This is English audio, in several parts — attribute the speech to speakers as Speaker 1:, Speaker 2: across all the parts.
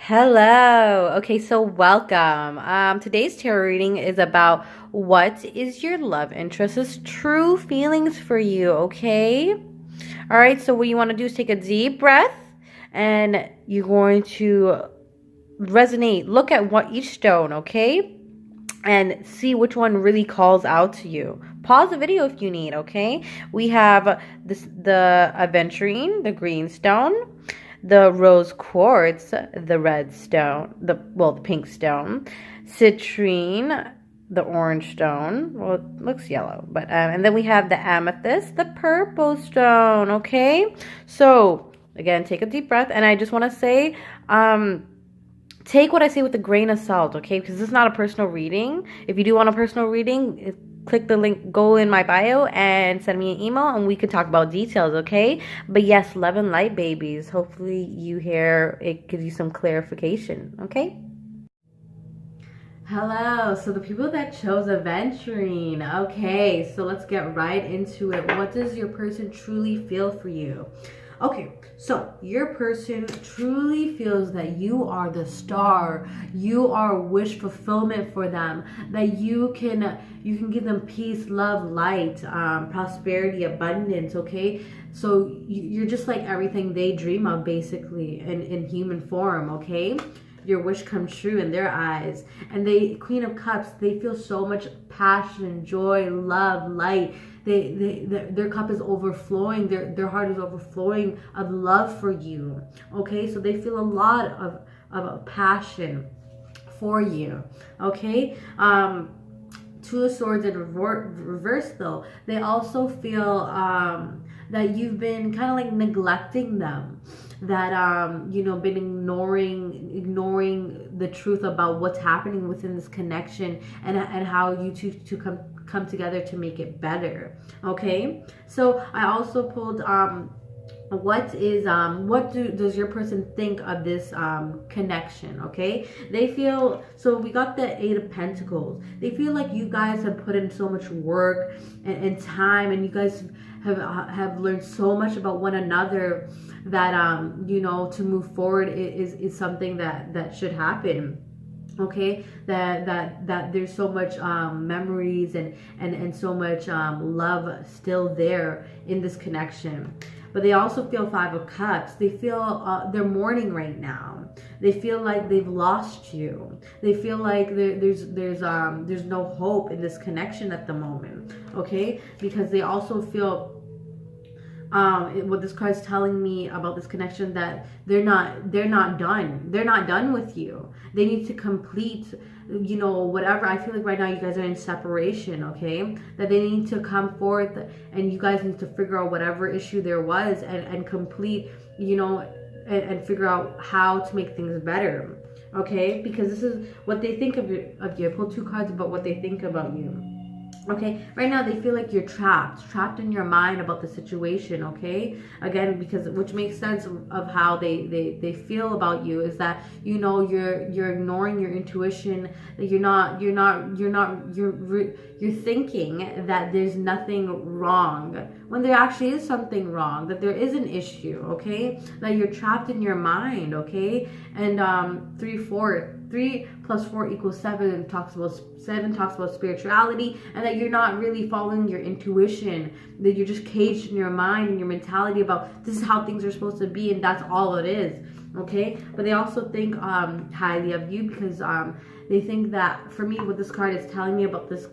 Speaker 1: Hello. Okay, so welcome. Today's tarot reading is about what is your love interest's true feelings for you, okay? All right, so what you want to do is take a deep breath and you're going to look at what each stone, okay? And see which one really calls out to you. Pause the video if you need, okay? We have the aventurine, the green stone, the rose quartz, the red stone, the pink stone, citrine, the orange stone. Well, it looks yellow, but and then we have the amethyst, the purple stone. Okay, so again, take a deep breath, and I just want to say, take what I say with a grain of salt, okay? Because this is not a personal reading. If you do want a personal reading, click the link, go in my bio and send me an email and we can talk about details, okay? But yes, love and light, babies. Hopefully you hear it gives you some clarification, okay? Hello, so the people that chose aventurine. Okay, so let's get right into it. What does your person truly feel for you? Okay, so your person truly feels that you are the star. You are wish fulfillment for them. That you can give them peace, love, light, prosperity, abundance. Okay, so you're just like everything they dream of, basically, in human form. Okay. Your wish comes true in their eyes. And they, Queen of Cups, they feel so much passion, joy, love, light. Their cup is overflowing. Their heart is overflowing of love for you. Okay, so they feel a lot of passion for you. Okay, Two of Swords in reverse, though, they also feel that you've been kind of like neglecting them, that been ignoring the truth about what's happening within this connection, and how you two come together to make it better. Okay, so I also pulled what does your person think of this connection? Okay, they feel, so we got the Eight of Pentacles. They feel like you guys have put in so much work and time, and you guys have learned so much about one another, that to move forward is something that should happen. Okay, that there's so much memories and so much love still there in this connection. But they also feel Five of Cups. They feel they're mourning right now. They feel like they've lost you. They feel like there's no hope in this connection at the moment. Okay, because they also feel what this card is telling me about this connection, that they're not done. They're not done with you. They need to complete, whatever. I feel like right now you guys are in separation, okay? That they need to come forth, and you guys need to figure out whatever issue there was and complete, and figure out how to make things better, okay? Because this is what they think of you. I pulled two cards about what they think about you. Okay, right now they feel like you're trapped in your mind about the situation. Okay, again, because which makes sense of how they feel about you, is that you're ignoring your intuition, that you're thinking that there's nothing wrong when there actually is something wrong, that there is an issue. Okay, that you're trapped in your mind. Okay, and 3 plus 4 equals 7 talks about spirituality, and that you're not really following your intuition, that you're just caged in your mind and your mentality about this is how things are supposed to be, and that's all it is. Okay, but they also think highly of you, because they think that, for me, what this card is telling me about this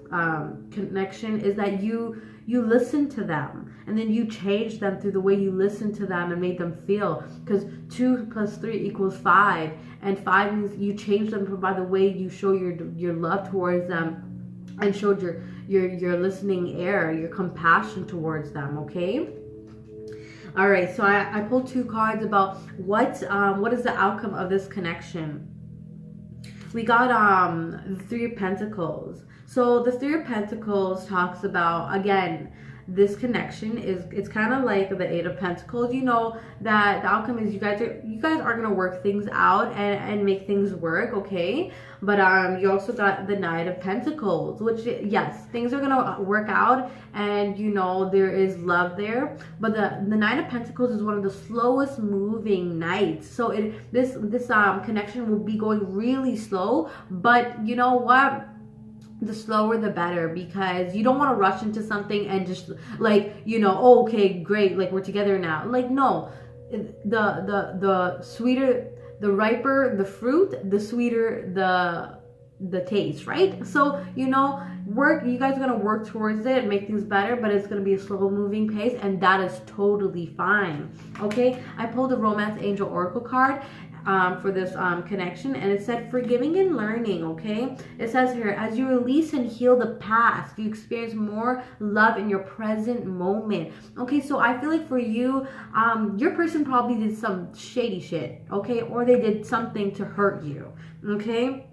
Speaker 1: connection is that you listen to them, and then you change them through the way you listen to them and made them feel. Because 2 plus 3 equals 5, and 5 means you change them by the way you show your love towards them, and showed your listening ear, your compassion towards them. Okay. All right. So I pulled two cards about what is the outcome of this connection. We got the Three of Pentacles. So the Three of Pentacles talks about, again, this connection is, it's kind of like the Eight of Pentacles. You know that the outcome is you guys are gonna work things out and make things work, okay? But you also got the Knight of Pentacles, which, yes, things are gonna work out, and you know there is love there. But the Knight of Pentacles is one of the slowest moving knights, so this connection will be going really slow. But you know what? The slower the better, because you don't want to rush into something and just like, you know, oh, okay, great, like we're together now. Like, no, the sweeter, the riper the fruit, the sweeter the taste, right? So, you know, you guys are gonna work towards it, make things better, but it's gonna be a slow moving pace, and that is totally fine. Okay, I pulled a Romance Angel Oracle card for this connection, and it said forgiving and learning. Okay, it says here, as you release and heal the past, you experience more love in your present moment. Okay, so I feel like for you, your person probably did some shady shit, okay, or they did something to hurt you, okay,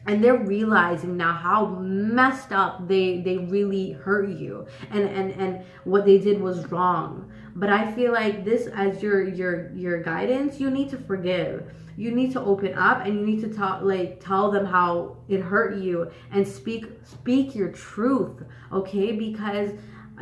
Speaker 1: and they're realizing now how messed up they really hurt you, and what they did was wrong. But I feel like this, as your guidance, you need to forgive. You need to open up, and you need to tell them how it hurt you, and speak your truth, okay? Because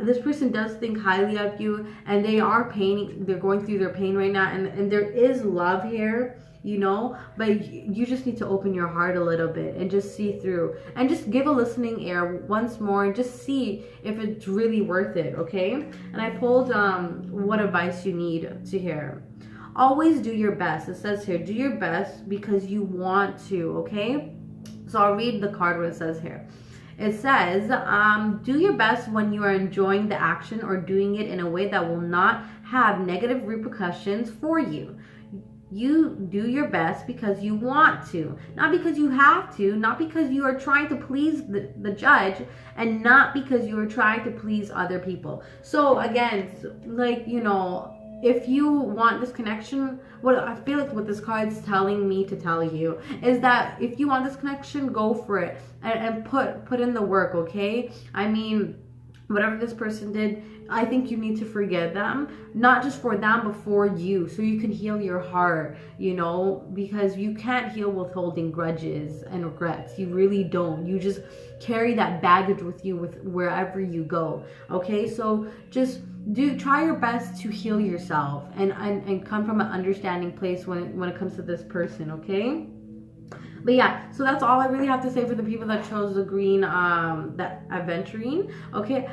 Speaker 1: this person does think highly of you, and they're going through their pain right now, and there is love here, you know, but you just need to open your heart a little bit and just see through, and just give a listening ear once more, and just see if it's really worth it, okay? And I pulled what advice you need to hear. Always do your best. It says here, do your best because you want to, okay? So I'll read the card what it says here. It says, do your best when you are enjoying the action or doing it in a way that will not have negative repercussions for you. You do your best because you want to, not because you have to, not because you are trying to please the judge, and not because you are trying to please other people. So again, like, you know, if you want this connection, what I feel like what this card is telling me to tell you is that if you want this connection, go for it, and put in the work, okay? I mean, whatever this person did, I think you need to forgive them, not just for them, but for you, so you can heal your heart, you know, because you can't heal with holding grudges and regrets. You really don't. You just carry that baggage with you with wherever you go, okay? So just try your best to heal yourself, and come from an understanding place when it comes to this person, okay? But yeah, so that's all I really have to say for the people that chose the green, that aventurine, okay?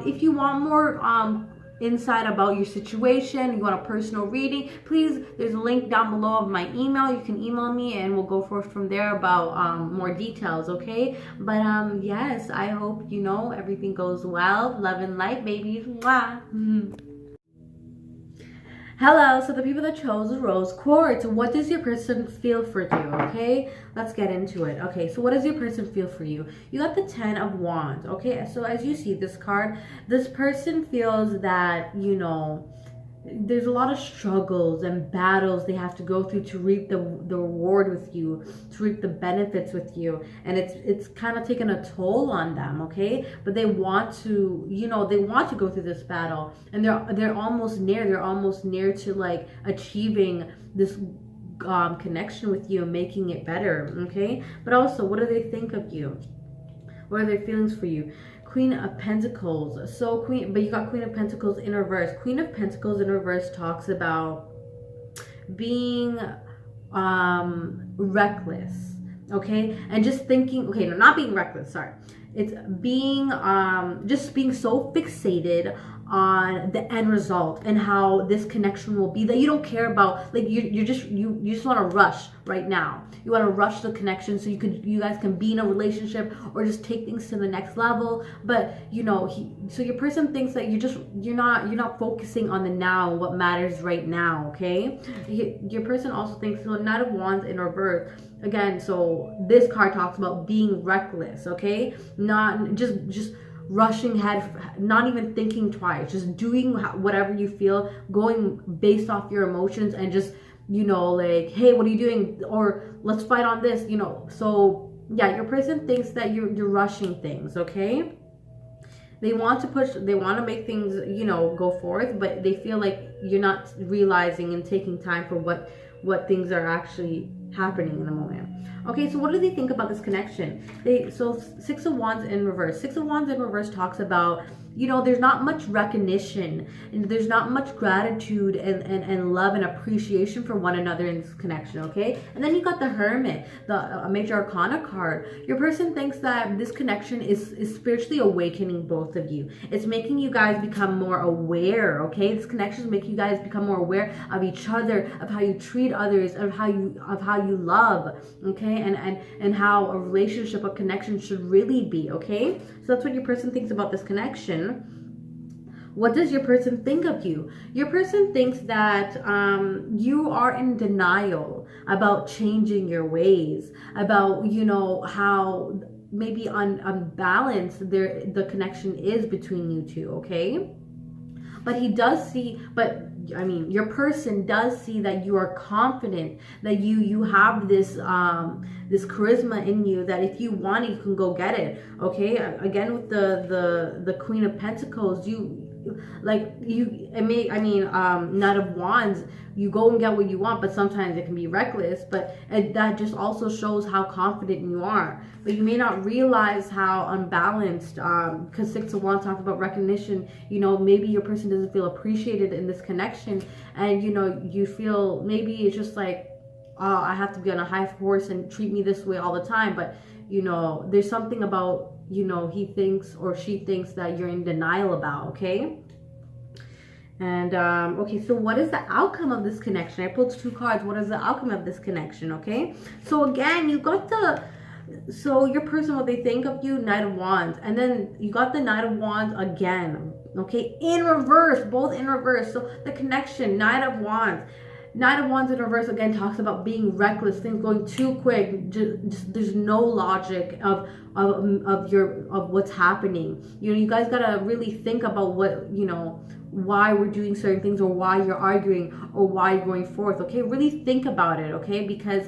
Speaker 1: If you want more insight about your situation, you want a personal reading, please, there's a link down below of my email. You can email me, and we'll go forth from there about more details, okay? But yes, I hope, you know, everything goes well. Love and light, babies. Mwah. Hello, so the people that chose the rose quartz, what does your person feel for you, okay? Let's get into it. Okay, so what does your person feel for you? You got the 10 of Wands, okay? So as you see this card, this person feels that, you know, there's a lot of struggles and battles they have to go through to reap the reward with you, to reap the benefits with you, and it's kind of taken a toll on them, okay? But they want to, you know, they want to go through this battle, and they're almost near to like achieving this connection with you and making it better, okay? But also, what do they think of you? What are their feelings for you? Queen of Pentacles. So but you got Queen of Pentacles in reverse. Queen of Pentacles in reverse talks about being reckless, okay? And just thinking, okay, no, not being reckless, sorry. It's being just being so fixated on the end result and how this connection will be that you don't care about, like, you just want to rush right now. You want to rush the connection so you guys can be in a relationship or just take things to the next level. But you know, so your person thinks that you're not focusing on the now, what matters right now, okay? Your person also thinks, so Knight of Wands in reverse again, so this card talks about being reckless, okay? Not just rushing head, not even thinking twice, just doing whatever you feel, going based off your emotions, and just, you know, like, hey, what are you doing? Or let's fight on this, you know. So yeah, your person thinks that you're rushing things, okay? They want to push, they want to make things, you know, go forth, but they feel like you're not realizing and taking time for what things are actually happening in the moment. Okay, so what do they think about this connection? So Six of Wands in reverse. Six of Wands in reverse talks about, you know, there's not much recognition and there's not much gratitude and love and appreciation for one another in this connection, okay? And then you got the Hermit, the major arcana card. Your person thinks that this connection is spiritually awakening both of you. It's making you guys become more aware, okay? This connection is making you guys become more aware of each other, of how you treat others, of how you love, okay? And how a relationship, a connection should really be, okay? So that's what your person thinks about this connection. What does your person think of you? Your person thinks that you are in denial about changing your ways, about, you know, how maybe unbalanced the connection is between you two, okay? But he does see, I mean, your person does see that you are confident, that you have this this charisma in you, that if you want it, you can go get it. Okay, again with the Queen of Pentacles, Knight of Wands, you go and get what you want, but sometimes it can be reckless, but that just also shows how confident you are. But you may not realize how unbalanced, because Six of Wands talks about recognition. You know, maybe your person doesn't feel appreciated in this connection, and you know, you feel maybe it's just like, oh, I have to be on a high horse and treat me this way all the time. But you know, there's something about, you know, he thinks or she thinks that you're in denial about, okay? And okay, so what is the outcome of this connection? I pulled 2 cards. What is the outcome of this connection? Okay, so again, you got so your person, what they think of you, Knight of Wands, and then you got the Knight of Wands again, okay, in reverse, both in reverse. So the connection, Knight of Wands in reverse again talks about being reckless, things going too quick. Just there's no logic of what's happening. You know, you guys gotta really think about what, you know, why we're doing certain things, or why you're arguing, or why you're going forth. Okay, really think about it, okay? Because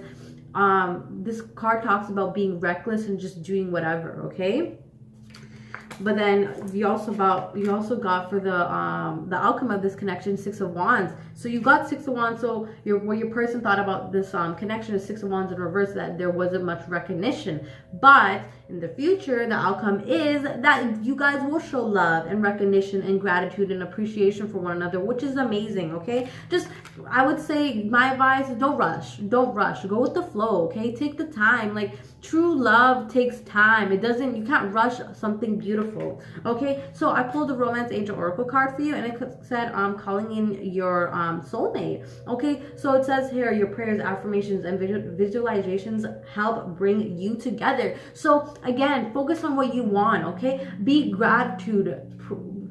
Speaker 1: this card talks about being reckless and just doing whatever, okay? But then you also got for the outcome of this connection, Six of Wands. So you got Six of Wands. So what your person thought about this connection is Six of Wands in reverse, that there wasn't much recognition. But in the future, the outcome is that you guys will show love and recognition and gratitude and appreciation for one another, which is amazing, okay? Just, I would say, my advice is don't rush. Go with the flow, okay? Take the time. Like, true love takes time. You can't rush something beautiful, okay? So I pulled the Romance Angel Oracle card for you, and it said, calling in your soulmate, okay? So it says here, your prayers, affirmations, and visualizations help bring you together. So again, focus on what you want, okay? Be gratitude.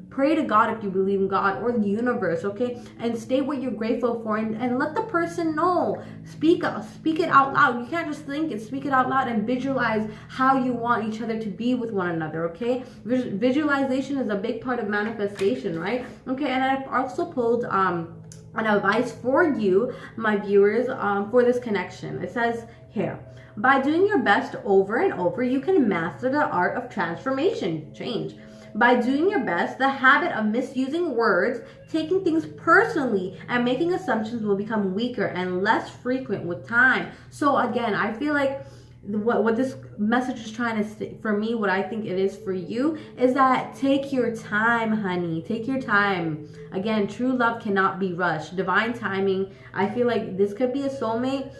Speaker 1: Pray to God if you believe in God or the universe, okay? And state what you're grateful for, and let the person know. Speak it out loud. You can't just think it. Speak it out loud and visualize how you want each other to be with one another, okay? Visualization is a big part of manifestation, right? Okay, and I also pulled an advice for you, my viewers, for this connection. It says here, by doing your best over and over, you can master the art of transformation, change. By doing your best, the habit of misusing words, taking things personally, and making assumptions will become weaker and less frequent with time. So again, I feel like what this message is trying to say for me, what I think it is for you, is that take your time, honey. Take your time. Again, true love cannot be rushed. Divine timing. I feel like this could be a soulmate,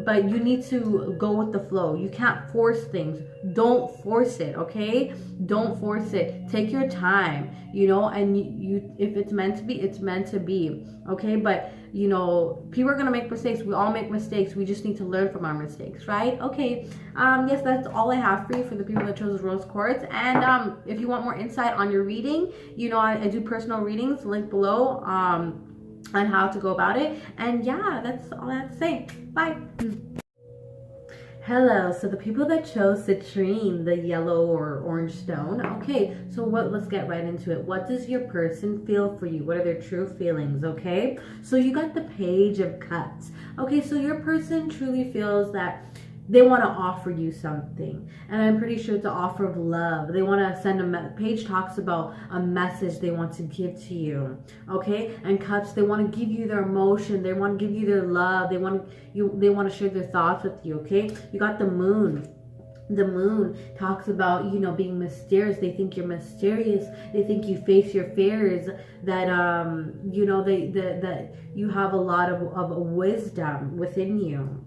Speaker 1: but you need to go with the flow. You can't force things. Don't force it, okay? Don't force it. Take your time, you know, and you if it's meant to be, it's meant to be, okay? But, you know, people are gonna make mistakes. We all make mistakes. We just need to learn from our mistakes, right? Okay, yes, that's all I have for you for the people that chose Rose Quartz. And if you want more insight on your reading, you know, I do personal readings, link below, on how to go about it. And yeah, that's all I have to say. Bye. Hello, so the people that chose citrine, the yellow or orange stone, okay, so let's get right into it. What does your person feel for you? What are their true feelings, okay? So you got the Page of Cups. Okay, so your person truly feels that they want to offer you something, and I'm pretty sure it's an offer of love. They want to send page talks about a message they want to give to you, okay? And cups, they want to give you their emotion, they want to give you their love, they want to share their thoughts with you, okay? You got the moon. The moon talks about, being mysterious. They think you're mysterious. They think you face your fears, that that you have a lot of wisdom within you.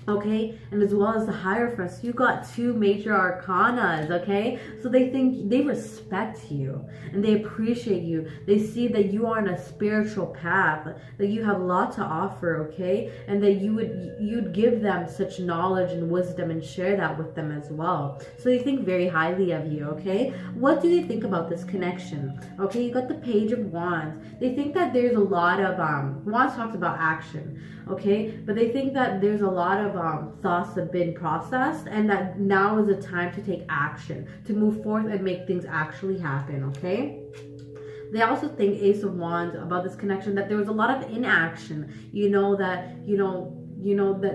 Speaker 1: Okay, and as well as the Hierophant, so you got 2 major arcanas, okay? So they respect you and they appreciate you. They see that you are on a spiritual path, that you have a lot to offer, okay? And that you'd give them such knowledge and wisdom and share that with them as well. So they think very highly of you, okay? What do they think about this connection? Okay, you got the Page of Wands. They think that there's a lot of Wands talks about action, okay? But they think that there's a lot of thoughts have been processed, and that now is the time to take action, to move forth and make things actually happen, okay? They also think, Ace of Wands, about this connection, that there was a lot of inaction, that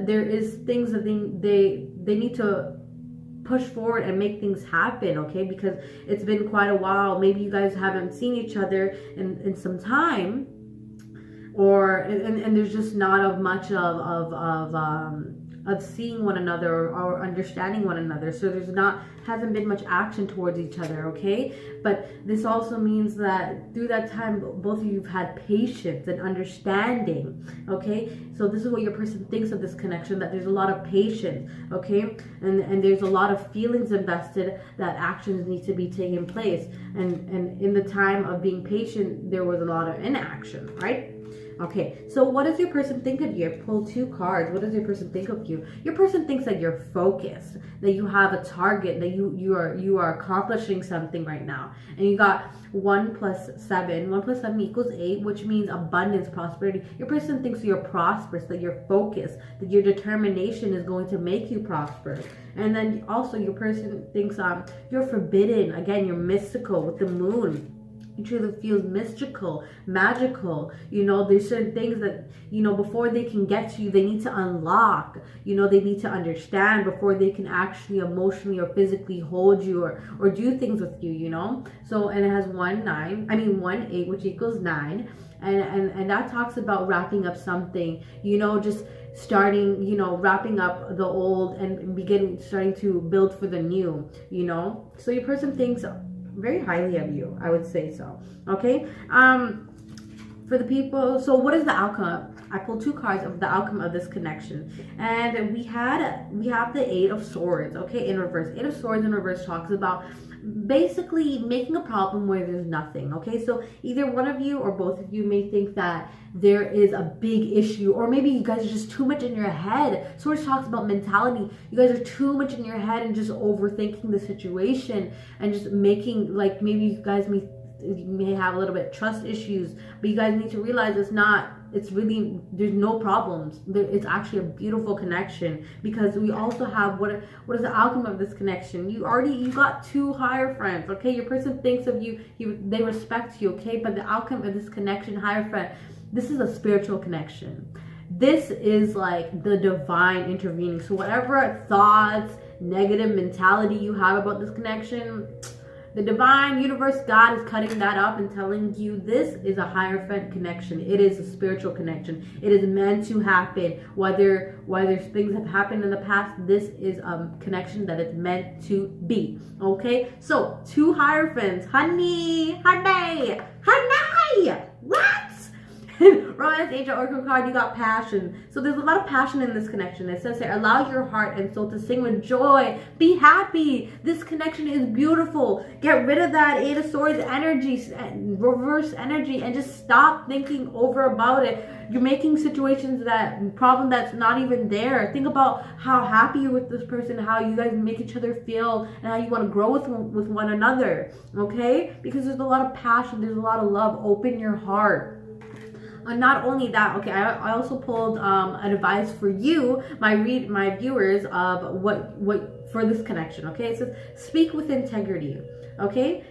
Speaker 1: there is things that they need to push forward and make things happen, okay? Because it's been quite a while. Maybe you guys haven't seen each other in some time, and there's just not much of seeing one another or understanding one another. So hasn't been much action towards each other, okay? But this also means that through that time, both of you have had patience and understanding, okay? So this is what your person thinks of this connection, that there's a lot of patience, okay? And there's a lot of feelings invested, that actions need to be taking place. And in the time of being patient, there was a lot of inaction, right? Okay, so what does your person think of you? Pull 2 cards. What does your person think of you? Your person thinks that you're focused, that you have a target, that you are accomplishing something right now. And you got 1 + 7. 1 + 7 = 8, which means abundance, prosperity. Your person thinks you're prosperous, that you're focused, that your determination is going to make you prosper. And then also your person thinks you're forbidden. Again, you're mystical with the moon. You truly feel mystical, magical. There's certain things that, before they can get to you, they need to unlock. They need to understand before they can actually emotionally or physically hold you or do things with you, So, and it has 1 8, which equals 9. And that talks about wrapping up something, just starting, wrapping up the old and starting to build for the new, So your person thinks very highly of you, I would say so, okay? For the people, so what is the outcome? I pulled 2 cards of the outcome of this connection, and we have the 8 of Swords, okay, in reverse. 8 of Swords in reverse talks about basically making a problem where there's nothing, okay? So either one of you or both of you may think that there is a big issue, or maybe you guys are just too much in your head. Swords talks about mentality. You guys are too much in your head and just overthinking the situation and just making, like, maybe you guys may have a little bit of trust issues, but you guys need to realize it's really, there's no problems. It's actually a beautiful connection, because we also have, what is the outcome of this connection? You got 2 Hierophants, okay? Your person thinks of you, they respect you, okay? But the outcome of this connection, Hierophant, this is a spiritual connection. This is like the divine intervening. So whatever thoughts, negative mentality you have about this connection, the divine universe, God, is cutting that up and telling you this is a Hierophant connection. It is a spiritual connection. It is meant to happen. Whether things have happened in the past, this is a connection that is meant to be. Okay? So, 2 Hierophants. Honey! What? Romance, Angel, Oracle card, you got passion. So there's a lot of passion in this connection. It says here, allow your heart and soul to sing with joy. Be happy. This connection is beautiful. Get rid of that 8 of Swords energy, reverse energy, and just stop thinking over about it. You're making situations problem that's not even there. Think about how happy you're with this person, how you guys make each other feel, and how you want to grow with one another. Okay? Because there's a lot of passion. There's a lot of love. Open your heart. And not only that, okay, I also pulled advice for you, my viewers, of what for this connection. Okay, it says speak with integrity. Okay,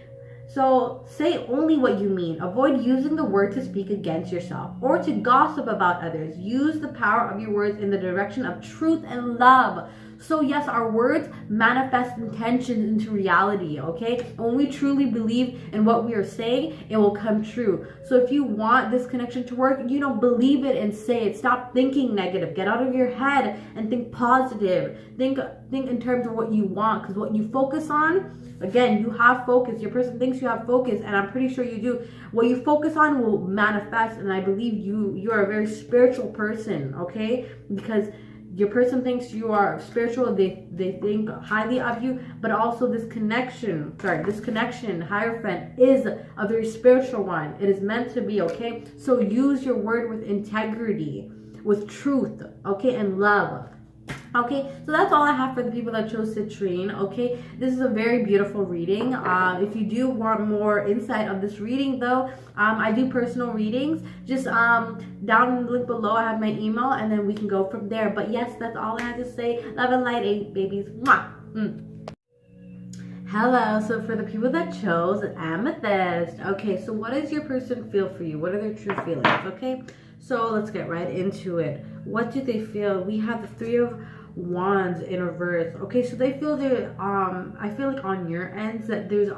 Speaker 1: so say only what you mean. Avoid using the word to speak against yourself or to gossip about others. Use the power of your words in the direction of truth and love. So yes, our words manifest intentions into reality, okay? When we truly believe in what we are saying, it will come true. So if you want this connection to work, believe it and say it. Stop thinking negative. Get out of your head and think positive. Think in terms of what you want, because what you focus on, again, you have focus. Your person thinks you have focus, and I'm pretty sure you do. What you focus on will manifest, and I believe you are a very spiritual person, okay? Because your person thinks you are spiritual. They think highly of you, but also this connection, higher friend, is a very spiritual one. It is meant to be, okay? So use your word with integrity, with truth, okay, and love. Okay, so that's all I have for the people that chose citrine. Okay, this is a very beautiful reading. If you do want more insight of this reading, though, I do personal readings. Just down in the link below, I have my email, and then we can go from there. But yes, that's all I have to say. Love and light, 8 babies. Mwah! Hello, so for the people that chose amethyst, okay, so what does your person feel for you? What are their true feelings? Okay, so let's get right into it. What do they feel? We have the 3 of Wands in reverse. Okay, so they feel that I feel like on your ends that there's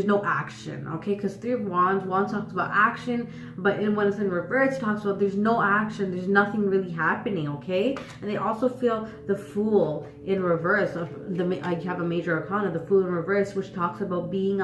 Speaker 1: no action, okay? Because 3 of Wands talks about action, but when it's in reverse, it talks about there's no action, there's nothing really happening, okay? And they also feel the Fool in reverse. You have a major arcana, the Fool in reverse, which talks about being,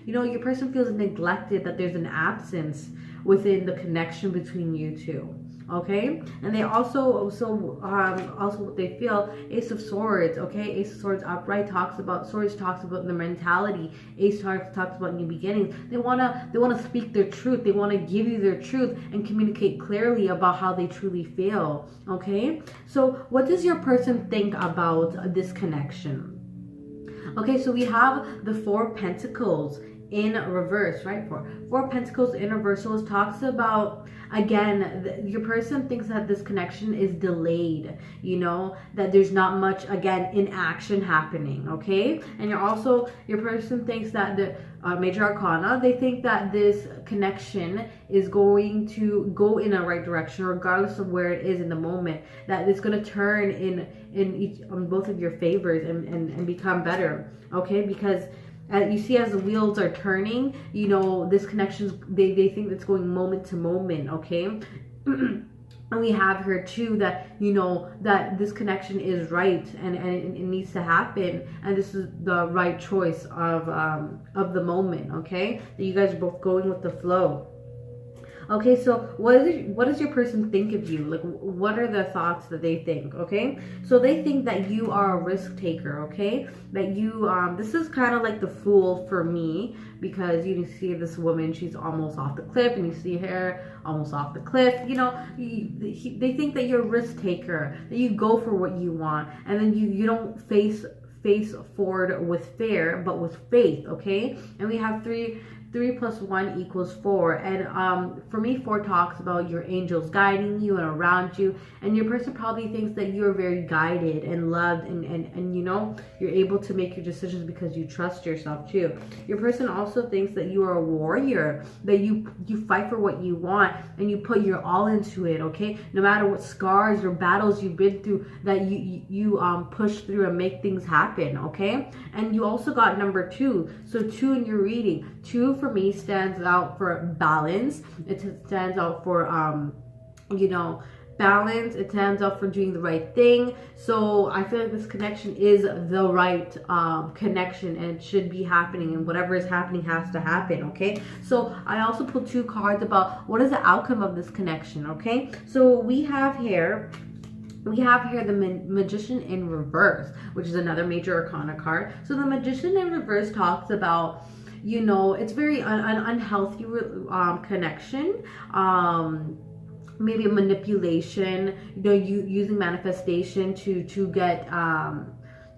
Speaker 1: your person feels neglected, that there's an absence within the connection between you two. Okay, and they also what they feel, Ace of Swords. Okay, Ace of Swords upright talks about the mentality. Ace talks about new beginnings. They wanna speak their truth. They want to give you their truth and communicate clearly about how they truly feel. Okay, so what does your person think about this connection? Okay, so we have the 4 of Pentacles in reverse, right? Four Pentacles in reverse. So it talks about, again, your person thinks that this connection is delayed, that there's not much, again, in action happening, okay? And your person thinks that the major arcana, they think that this connection is going to go in a right direction regardless of where it is in the moment, that it's going to turn on both of your favors and become better, okay? Because you see, as the wheels are turning, this connection, they think it's going moment to moment, okay? And we have here too that, that this connection is right and it needs to happen, and this is the right choice of the moment, okay? That you guys are both going with the flow. Okay, so what does your person think of you? Like, what are the thoughts that they think? Okay, so they think that you are a risk taker. Okay, that you this is kind of like the Fool for me, because you see this woman, she's almost off the cliff, and you see her almost off the cliff. They think that you're a risk taker, that you go for what you want, and then you don't face forward with fear, but with faith. Okay, and we have 3 plus 1 equals 4, and for me, 4 talks about your angels guiding you and around you, and your person probably thinks that you're very guided and loved, and you're able to make your decisions because you trust yourself too. Your person also thinks that you are a warrior, that you fight for what you want and you put your all into it, okay? No matter what scars or battles you've been through, that you push through and make things happen, okay? And you also got number 2, so 2 in your reading. 2 for me stands out for balance. It stands out for balance. It stands out for doing the right thing. So I feel like this connection is the right connection, and it should be happening, and whatever is happening has to happen, okay? So I also pulled 2 cards about what is the outcome of this connection, okay? So we have here the Magician in reverse, which is another major arcana card. So the Magician in reverse talks about, it's very an unhealthy connection, maybe a manipulation, using manifestation to get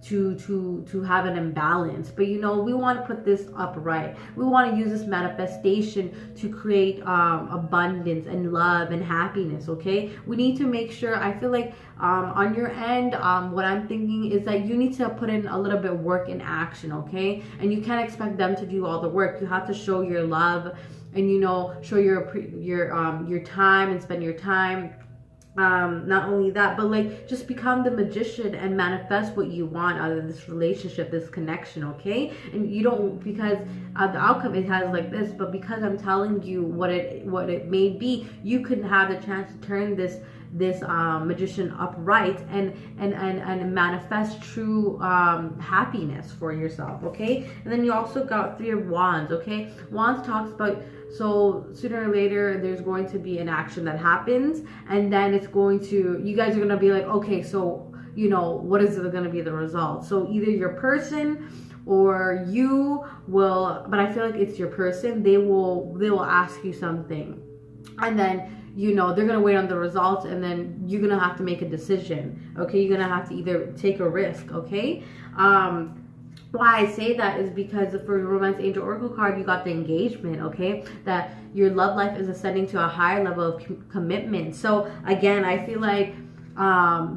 Speaker 1: to have an imbalance. But we want to put this upright. We want to use this manifestation to create abundance and love and happiness, okay? We need to make sure, I feel like on your end, what I'm thinking is that you need to put in a little bit of work in action, okay? And you can't expect them to do all the work. You have to show your love and show your time and spend your time Not only that, but like just become the magician and manifest what you want out of this relationship, this connection, okay? And you don't, because the outcome it has like this, but because I'm telling you what it may be, you could have the chance to turn this magician upright and manifest true happiness for yourself, okay? And then you also got 3 of Wands, okay? Wands talks about, so sooner or later there's going to be an action that happens, and then it's going to, you guys are going to be like, okay, so you know, what is going to be the result? So either your person or you will, but I feel like it's your person, they will ask you something, and then you know they're gonna wait on the results, and then you're gonna have to make a decision, okay? You're gonna have to either take a risk, okay? Why I say that is because for your Romance Angel Oracle card, you got the engagement, okay? That your love life is ascending to a higher level of commitment. So again, I feel like,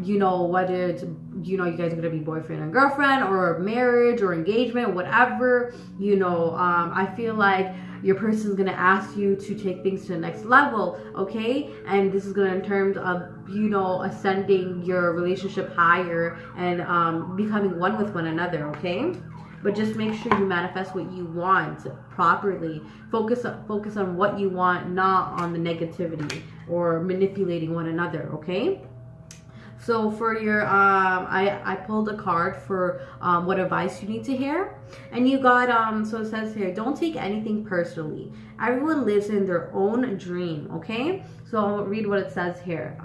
Speaker 1: you know, whether it's, you know, you guys are gonna be boyfriend and girlfriend, or marriage or engagement, whatever, you know, I feel like your person's gonna ask you to take things to the next level, okay? And this is gonna, in terms of, you know, ascending your relationship higher and becoming one with one another, okay? But just make sure you manifest what you want properly. Focus on what you want, not on the negativity or manipulating one another, okay? So for your, I pulled a card for what advice you need to hear. And you got, so it says here, don't take anything personally. Everyone lives in their own dream, okay? So I'll read what it says here.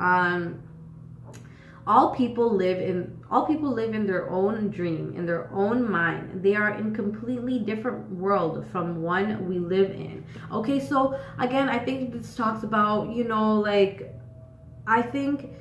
Speaker 1: All people live in their own dream, in their own mind. They are in completely different world from one we live in. Okay, so again, I think this talks about, you know, like, I think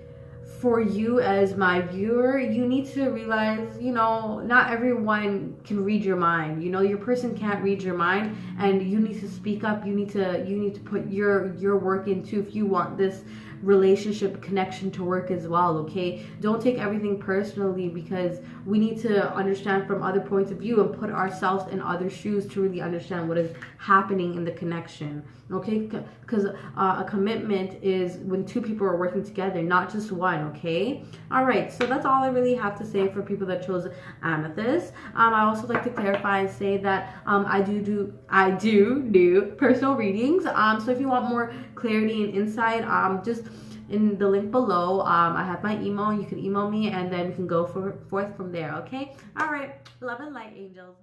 Speaker 1: for you as my viewer, you need to realize, you know, not everyone can read your mind. You know, your person can't read your mind, and you need to speak up. You need to put your work into, if you want this relationship connection to work as well, okay? Don't take everything personally, because we need to understand from other points of view and put ourselves in other shoes to really understand what is happening in the connection, okay? Because a commitment is when 2 people are working together, not just one, okay? All right, so that's all I really have to say for people that chose amethyst. I also like to clarify and say that I do personal readings. So if you want more clarity and insight, just in the link below, I have my email. You can email me, and then we can go forth from there, okay? All right, love and light, angels.